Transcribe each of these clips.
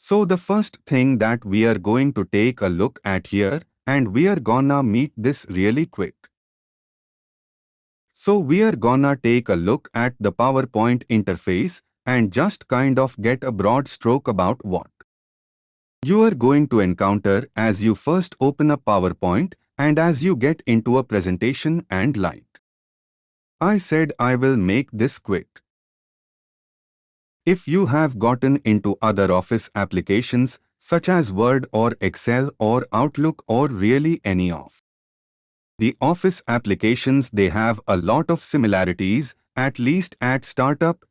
So the first thing that we are going to take a look at here, and we are gonna meet this really quick. So we are gonna take a look at the PowerPoint interface and just kind of get a broad stroke about what you are going to encounter as you first open up PowerPoint and as you get into a presentation and like I said, I will make this quick. If you have gotten into other Office applications such as Word or Excel or Outlook or really any of the Office applications, they have a lot of similarities, at least at startup.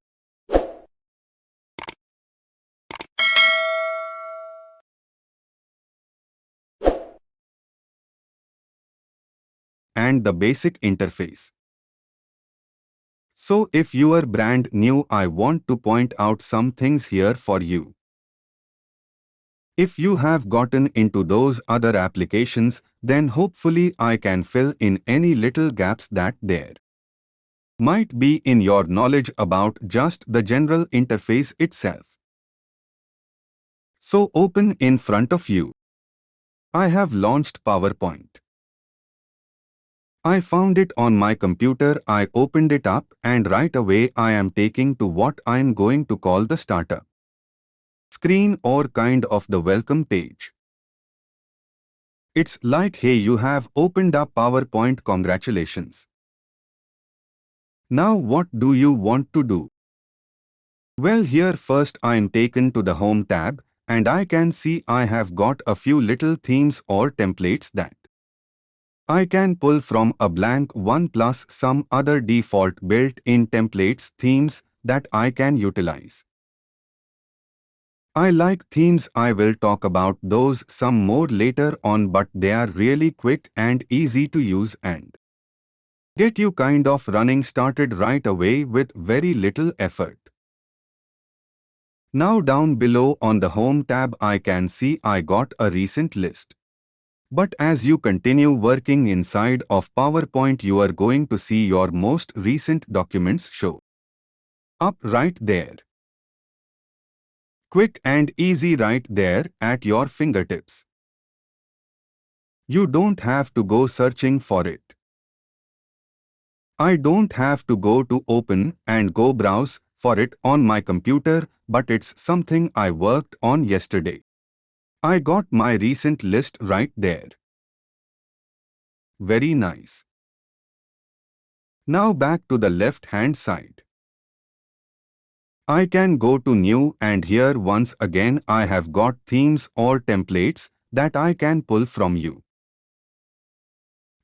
And the basic interface. So if you are brand new, I want to point out some things here for you. If you have gotten into those other applications, then hopefully I can fill in any little gaps that there might be in your knowledge about just the general interface itself. So open in front of you. I have launched PowerPoint. I found it on my computer, I opened it up, and right away I am taking to what I am going to call the startup screen or kind of the welcome page. It's like, hey, you have opened up PowerPoint, congratulations. Now what do you want to do? Well, here first I am taken to the Home tab and I can see I have got a few little themes or templates that I can pull from a blank one plus some other default built-in templates themes that I can utilize. I like themes. I will talk about those some more later on, but they are really quick and easy to use and get you kind of running started right away with very little effort. Now down below on the Home tab I can see I got a recent list. But as you continue working inside of PowerPoint, you are going to see your most recent documents show up right there. Quick and easy right there at your fingertips. You don't have to go searching for it. I don't have to go to open and go browse for it on my computer, but it's something I worked on yesterday. I got my recent list right there. Very nice. Now back to the left-hand side. I can go to New, and here once again I have got themes or templates that I can pull from you.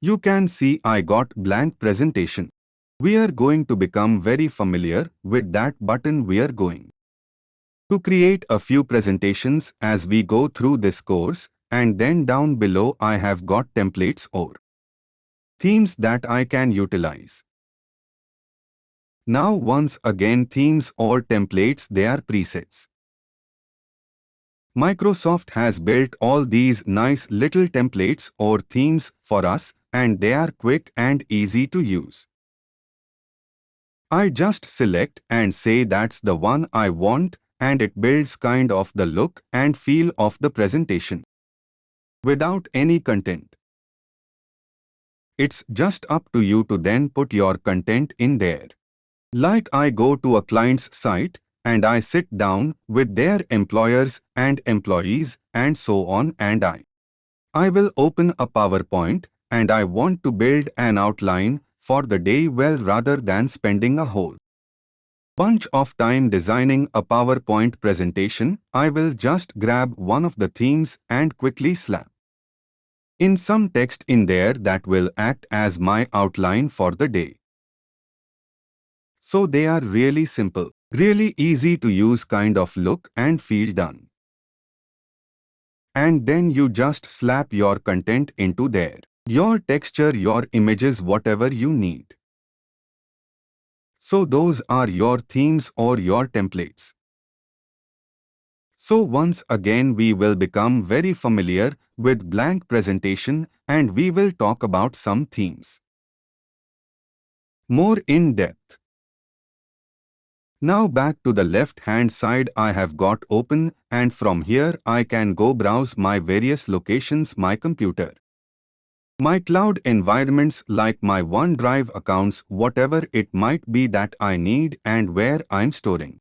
You can see I got blank presentation. We are going to become very familiar with that button. We are going to create a few presentations as we go through this course, and then down below I have got templates or themes that I can utilize. Now once again, themes or templates, they are presets. Microsoft has built all these nice little templates or themes for us, and they are quick and easy to use. I just select and say that's the one I want, and it builds kind of the look and feel of the presentation without any content. It's just up to you to then put your content in there. Like I go to a client's site and I sit down with their employers and employees and so on, and I will open a PowerPoint and I want to build an outline for the day. Well, rather than spending a whole bunch of time designing a PowerPoint presentation, I will just grab one of the themes and quickly slap in some text in there that will act as my outline for the day. So they are really simple, really easy to use kind of look and feel done. And then you just slap your content into there. Your texture, your images, whatever you need. So those are your themes or your templates. So once again we will become very familiar with blank presentation and we will talk about some themes more in depth. Now back to the left hand side I have got open, and from here I can go browse my various locations, my computer, my cloud environments like my OneDrive accounts, whatever it might be that I need and where I'm storing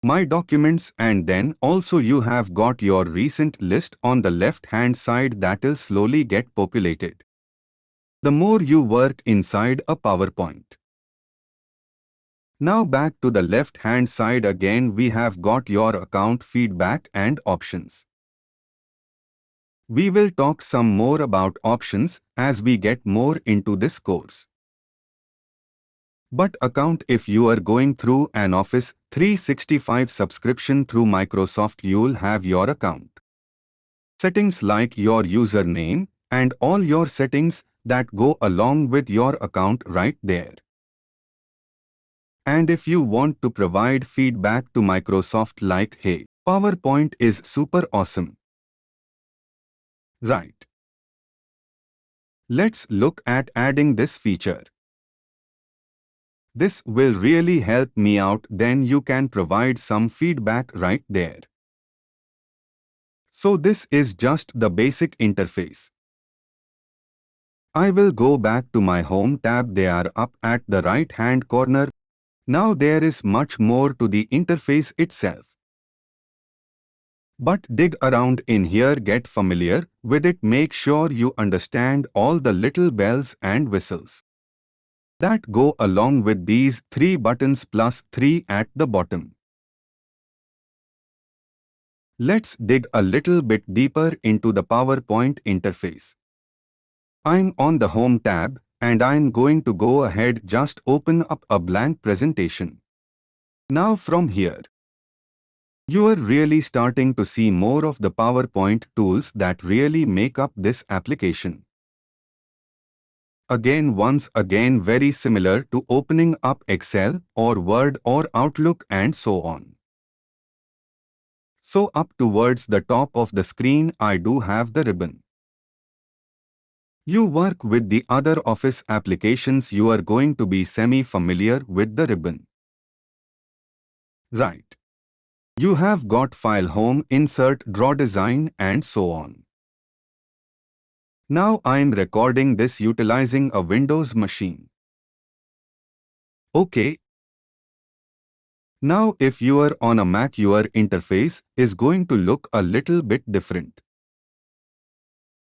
my documents, and then also you have got your recent list on the left hand side that'll slowly get populated the more you work inside a PowerPoint. Now back to the left hand side again, we have got your account feedback and options. We will talk some more about options as we get more into this course. But account, if you are going through an Office 365 subscription through Microsoft, you'll have your account settings like your username and all your settings that go along with your account right there. And if you want to provide feedback to Microsoft like, hey, PowerPoint is super awesome, right? Let's look at adding this feature. This will really help me out, then you can provide some feedback right there. So this is just the basic interface. I will go back to my Home tab. They are up at the right hand corner. Now there is much more to the interface itself. But dig around in here, get familiar with it, make sure you understand all the little bells and whistles that go along with these 3 buttons plus 3 at the bottom. Let's dig a little bit deeper into the PowerPoint interface. I'm on the Home tab and I'm going to go ahead, just open up a blank presentation. Now from here, you are really starting to see more of the PowerPoint tools that really make up this application. Once again, very similar to opening up Excel or Word or Outlook and so on. So up towards the top of the screen, I do have the ribbon. You work with the other Office applications, you are going to be semi-familiar with the ribbon, right? You have got File, Home, Insert, Draw, Design and so on. Now I'm recording this utilizing a Windows machine. Okay. Now if you are on a Mac, your interface is going to look a little bit different.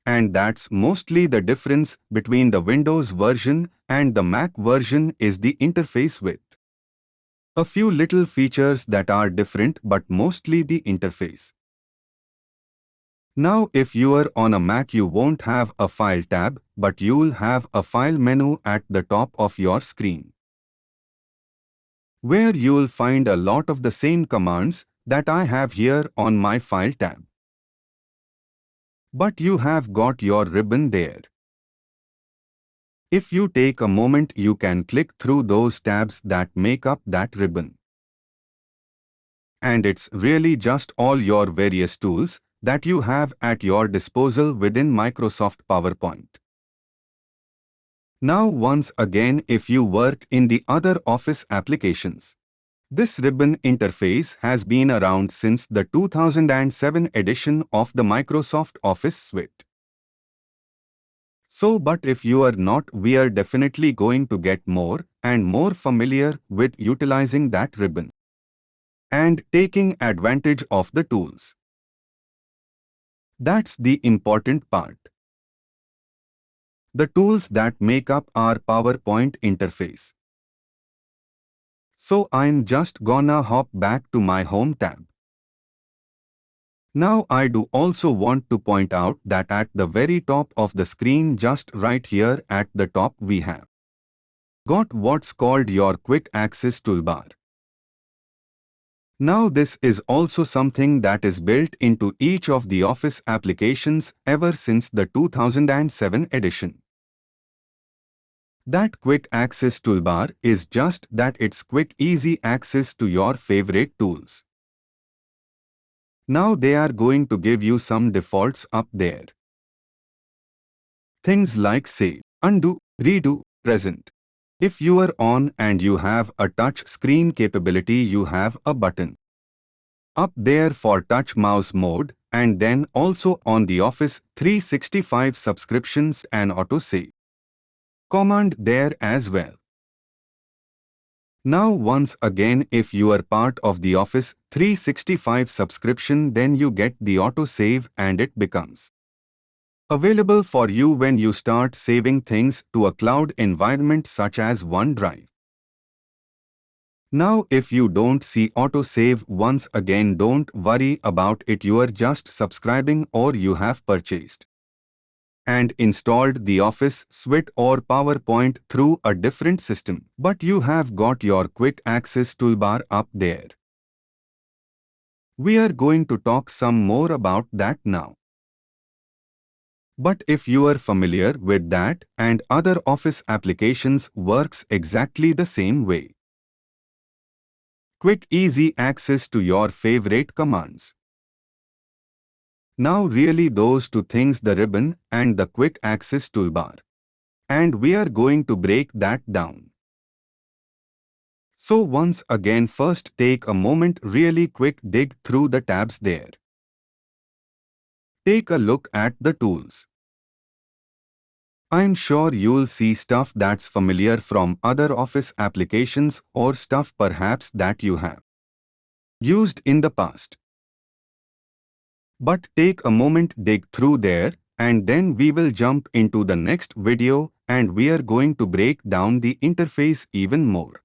And that's mostly the difference between the Windows version and the Mac version, is the interface with a few little features that are different, but mostly the interface. Now if you are on a Mac, you won't have a File tab, but you'll have a File menu at the top of your screen, where you'll find a lot of the same commands that I have here on my File tab. But you have got your ribbon there. If you take a moment, you can click through those tabs that make up that ribbon. And it's really just all your various tools that you have at your disposal within Microsoft PowerPoint. Now once again, if you work in the other Office applications, this ribbon interface has been around since the 2007 edition of the Microsoft Office suite. So, but if you are not, we are definitely going to get more and more familiar with utilizing that ribbon and taking advantage of the tools. That's the important part. The tools that make up our PowerPoint interface. So I'm just gonna hop back to my Home tab. Now I do also want to point out that at the very top of the screen, just right here at the top, we have got what's called your Quick Access toolbar. Now this is also something that is built into each of the Office applications ever since the 2007 edition. That Quick Access toolbar is just that, it's quick, easy access to your favorite tools. Now they are going to give you some defaults up there. Things like save, undo, redo, present, If you are on and you have a touch screen capability, you have a button up there for touch mouse mode, and then also on the Office 365 subscriptions and autosave command there as well. Now once again, if you are part of the Office 365 subscription, then you get the autosave and it becomes available for you when you start saving things to a cloud environment such as OneDrive. Now if you don't see autosave, once again don't worry about it, you are just subscribing or you have purchased and installed the Office suite or PowerPoint through a different system, but you have got your quick access toolbar up there. We are going to talk some more about that now. But if you are familiar with that, and other Office applications works exactly the same way. Quick easy access to your favorite commands. Now really those two things, the ribbon and the quick access toolbar. And we are going to break that down. So once again, first take a moment, really quick dig through the tabs there. Take a look at the tools. I'm sure you'll see stuff that's familiar from other Office applications or stuff perhaps that you have used in the past. But take a moment, dig through there, and then we will jump into the next video and we are going to break down the interface even more.